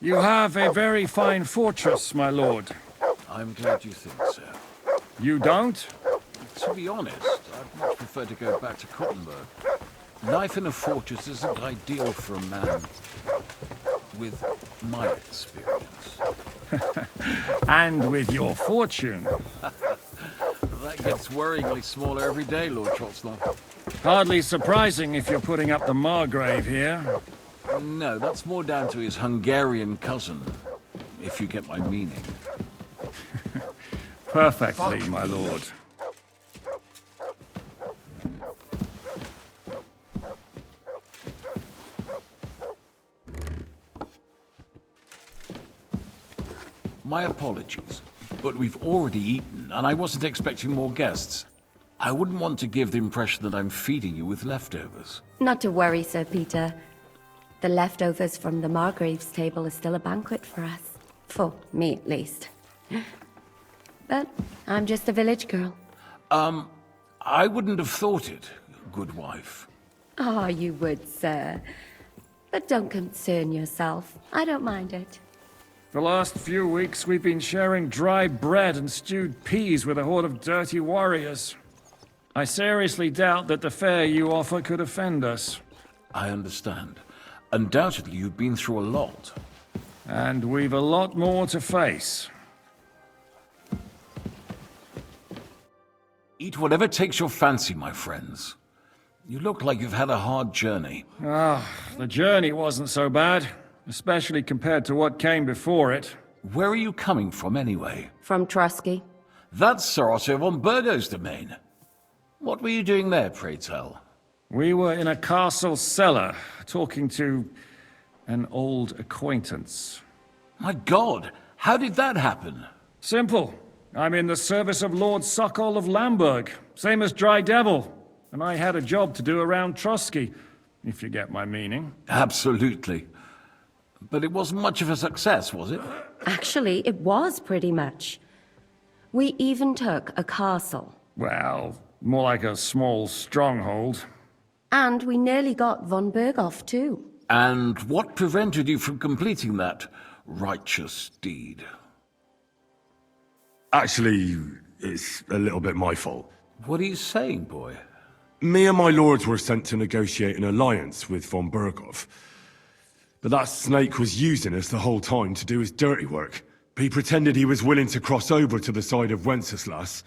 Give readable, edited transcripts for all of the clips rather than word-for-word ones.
You have a very fine fortress, my lord. I'm glad you think so. You don't? To be honest, I'd much prefer to go back to Kottenberg. Life in a fortress isn't ideal for a man with my experience. And with your fortune. That gets worryingly smaller every day, Lord Trotsnall. Hardly surprising if you're putting up the Margrave here. No, that's more down to his Hungarian cousin, if you get my meaning. Perfectly, my lord. My apologies, but we've already eaten, and I wasn't expecting more guests. I wouldn't want to give the impression that I'm feeding you with leftovers. Not to worry, Sir Peter. The leftovers from the Margrave's table are still a banquet for us. For me, at least. But I'm just a village girl. I wouldn't have thought it, good wife. Ah, you would, sir. But don't concern yourself. I don't mind it. The last few weeks we've been sharing dry bread and stewed peas with a horde of dirty warriors. I seriously doubt that the fare you offer could offend us. I understand. Undoubtedly, you've been through a lot. And we've a lot more to face. Eat whatever takes your fancy, my friends. You look like you've had a hard journey. The journey wasn't so bad, especially compared to what came before it. Where are you coming from, anyway? From Trusky. That's Sir Otto von Burgo's domain. What were you doing there, pray tell? We were in a castle cellar, talking to an old acquaintance. My God, how did that happen? Simple. I'm in the service of Lord Sokol of Lamberg, same as Dry Devil, and I had a job to do around Trusky, if you get my meaning. Absolutely. But it wasn't much of a success, was it? Actually, it was pretty much. We even took a castle. Well, more like a small stronghold. And we nearly got von Berghoff, too. And what prevented you from completing that righteous deed? Actually, it's a little bit my fault. What are you saying, boy? Me and my lords were sent to negotiate an alliance with von Berghoff. But that snake was using us the whole time to do his dirty work. He pretended he was willing to cross over to the side of Wenceslas.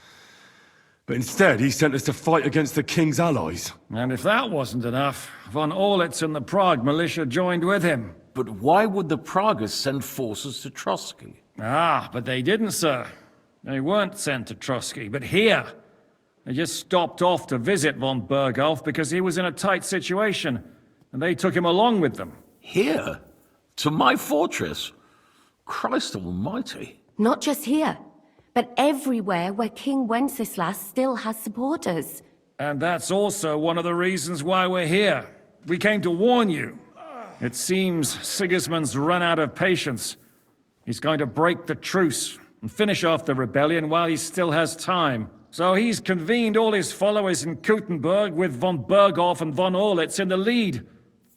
But instead, he sent us to fight against the king's allies. And if that wasn't enough, von Orlitz and the Prague militia joined with him. But why would the Praguers send forces to Trusky? But they didn't, sir. They weren't sent to Trusky, but here. They just stopped off to visit von Berghoff because he was in a tight situation, and they took him along with them. Here? To my fortress? Christ almighty. Not just here, but everywhere where King Wenceslas still has supporters. And that's also one of the reasons why we're here. We came to warn you. It seems Sigismund's run out of patience. He's going to break the truce and finish off the rebellion while he still has time. So he's convened all his followers in Kuttenberg with von Berghoff and von Orlitz in the lead.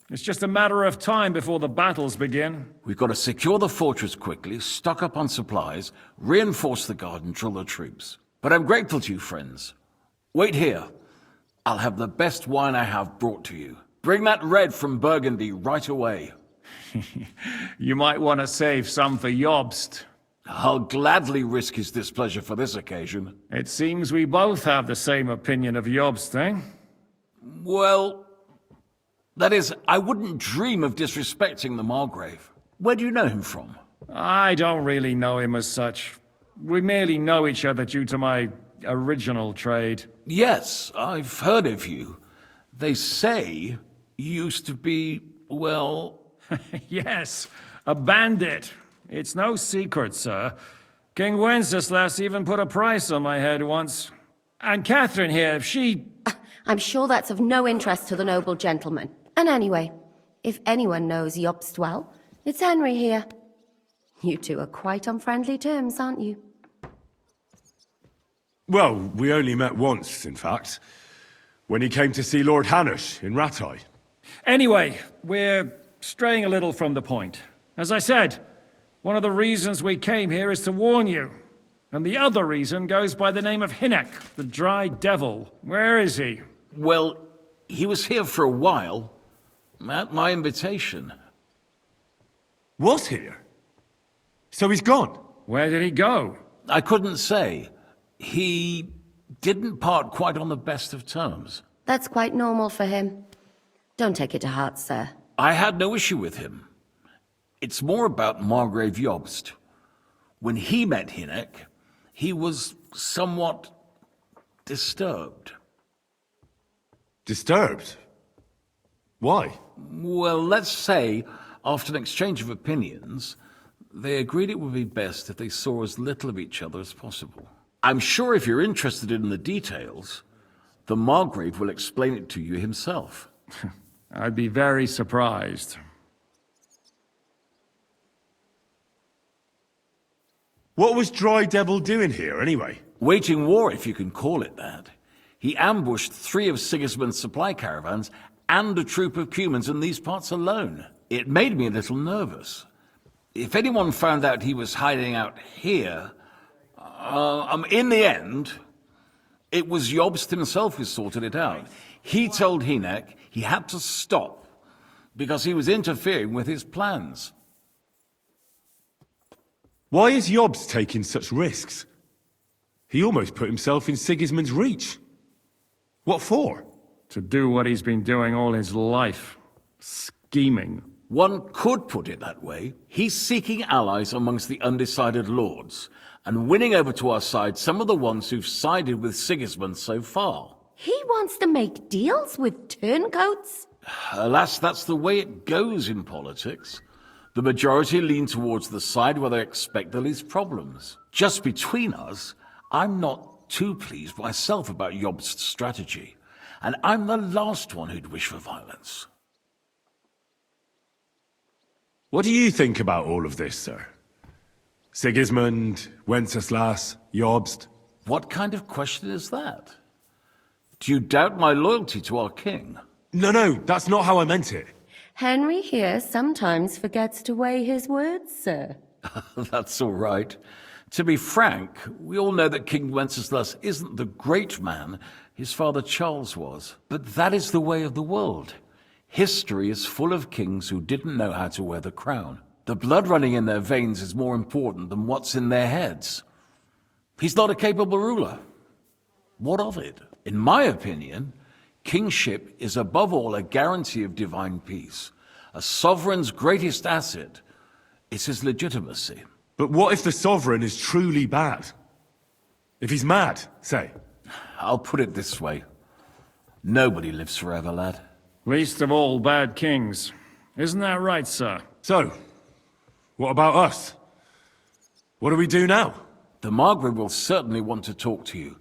It's just a matter of time before the battles begin. We've got to secure the fortress quickly, stock up on supplies, reinforce the guard and drill the troops. But I'm grateful to you, friends. Wait here. I'll have the best wine I have brought to you. Bring that red from Burgundy right away. You might want to save some for Jobst. I'll gladly risk his displeasure for this occasion. It seems we both have the same opinion of Jobst, eh? Well, that is, I wouldn't dream of disrespecting the Margrave. Where do you know him from? I don't really know him as such. We merely know each other due to my original trade. Yes, I've heard of you. They say you used to be, well... Yes, a bandit. It's no secret, sir. King Wenceslas even put a price on my head once. And Catherine here, she... I'm sure that's of no interest to the noble gentleman. And anyway, if anyone knows Jobst well, it's Henry here. You two are quite on friendly terms, aren't you? Well, we only met once, in fact. When he came to see Lord Hanush in Rattay. Anyway, we're straying a little from the point. As I said, one of the reasons we came here is to warn you. And the other reason goes by the name of Hinek, the Dry Devil. Where is he? Well, he was here for a while, at my invitation. Was here? So he's gone? Where did he go? I couldn't say. He didn't part quite on the best of terms. That's quite normal for him. Don't take it to heart, sir. I had no issue with him. It's more about Margrave Jobst. When he met Hinek, he was somewhat disturbed. Disturbed? Why? Well, let's say, after an exchange of opinions, they agreed it would be best if they saw as little of each other as possible. I'm sure if you're interested in the details, the Margrave will explain it to you himself. I'd be very surprised. What was Dry Devil doing here, anyway? Waging war, if you can call it that. He ambushed 3 of Sigismund's supply caravans and a troop of Cumans in these parts alone. It made me a little nervous. If anyone found out he was hiding out here, in the end, it was Jobst himself who sorted it out. He told Hinek he had to stop because he was interfering with his plans. Why is Jobst taking such risks? He almost put himself in Sigismund's reach. What for? To do what he's been doing all his life. Scheming. One could put it that way. He's seeking allies amongst the undecided lords, and winning over to our side some of the ones who've sided with Sigismund so far. He wants to make deals with turncoats? Alas, that's the way it goes in politics. The majority lean towards the side where they expect the least problems. Just between us, I'm not too pleased myself about Jobst's strategy, and I'm the last one who'd wish for violence. What do you think about all of this, sir? Sigismund, Wenceslas, Jobst? What kind of question is that? Do you doubt my loyalty to our king? No, that's not how I meant it. Henry here sometimes forgets to weigh his words, sir. That's all right. To be frank, we all know that King Wenceslas isn't the great man his father Charles was. But that is the way of the world. History is full of kings who didn't know how to wear the crown. The blood running in their veins is more important than what's in their heads. He's not a capable ruler. What of it? In my opinion, kingship is above all a guarantee of divine peace. A sovereign's greatest asset is his legitimacy. But what if the sovereign is truly bad? If he's mad, say? I'll put it this way. Nobody lives forever, lad. Least of all bad kings. Isn't that right, sir? So, what about us? What do we do now? The Margrave will certainly want to talk to you,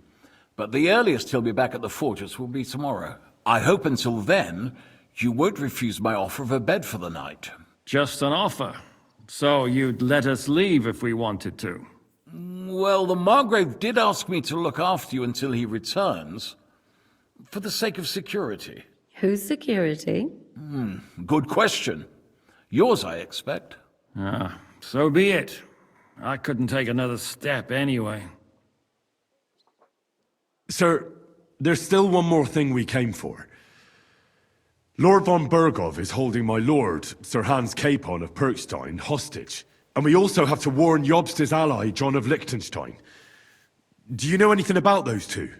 but the earliest he'll be back at the fortress will be tomorrow. I hope until then, you won't refuse my offer of a bed for the night. Just an offer. So you'd let us leave if we wanted to? Well, the Margrave did ask me to look after you until he returns, for the sake of security. Whose security? Good question. Yours, I expect. So be it. I couldn't take another step anyway. Sir, there's still one more thing we came for. Lord von Bergov is holding my lord, Sir Hans Capon of Perkstein, hostage. And we also have to warn Jobst's ally, John of Liechtenstein. Do you know anything about those two?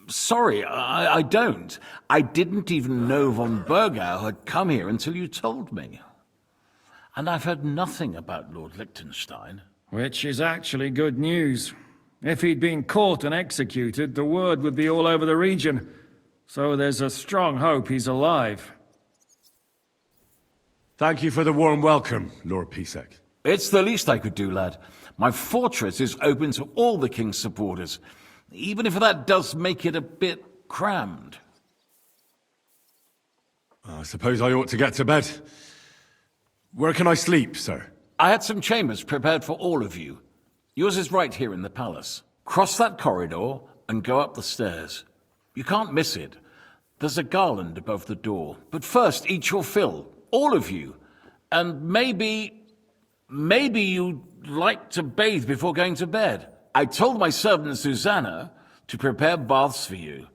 Sorry, I don't. I didn't even know von Bergau had come here until you told me. And I've heard nothing about Lord Liechtenstein. Which is actually good news. If he'd been caught and executed, the word would be all over the region. So there's a strong hope he's alive. Thank you for the warm welcome, Lord Pisek. It's the least I could do, lad. My fortress is open to all the king's supporters, even if that does make it a bit crammed. I suppose I ought to get to bed. Where can I sleep, sir? I had some chambers prepared for all of you. Yours is right here in the palace. Cross that corridor and go up the stairs. You can't miss it. There's a garland above the door. But first, eat your fill. All of you. And maybe Maybe you'd like to bathe before going to bed. I told my servant Susanna to prepare baths for you.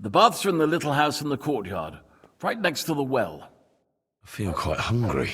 The baths are in the little house in the courtyard, right next to the well. I feel quite hungry.